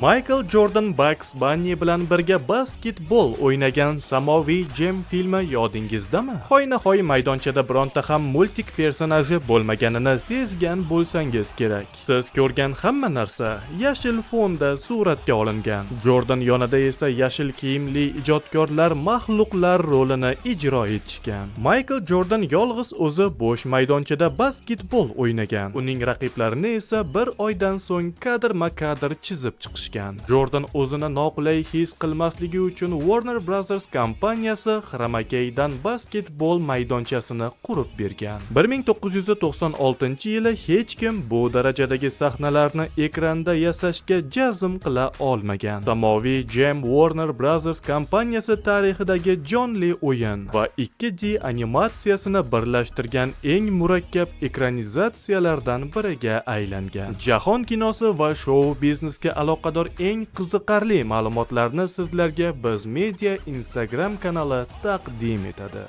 Michael Jordan Bugs Bunny bilan birga basketbol o'ynagan samoviy Jam filmi yodingizdami? Hoynahoy maydonchada bironta ham multik personaji bo'lmaganini sezgan bo'lsangiz kerak. Siz ko'rgan hamma narsa yashil fonda suratga olingan. Jordan yonida esa yashil kiyimli ijodkorlar maxluqlar rolini ijro etishgan. Michael Jordan yolg'iz o'zi bo'sh maydonchada basketbol o'ynagan. Uning raqiblarini esa bir oydan so'ng kadr-makadr chizib chiqishgan. Jordan o'zini noqulay his qilmasligi uchun Warner Brothers kompaniyasi xromakeydan basketbol maydonchasini qurib bergan. 1996-yili hech kim bu darajadagi sahnalarni ekranda yasashga jazm qila olmagan. Samoviy Jam Warner Brothers kompaniyasi tarixidagi jonli o'yin va 2D animatsiyasini birlashtirgan eng murakkab ekranizatsiyalardan biriga aylangan. Jahon kinosi va shou biznesga aloqador eng qiziqarli ma'lumotlarni sizlarga Biz Media Instagram kanali taqdim etadi.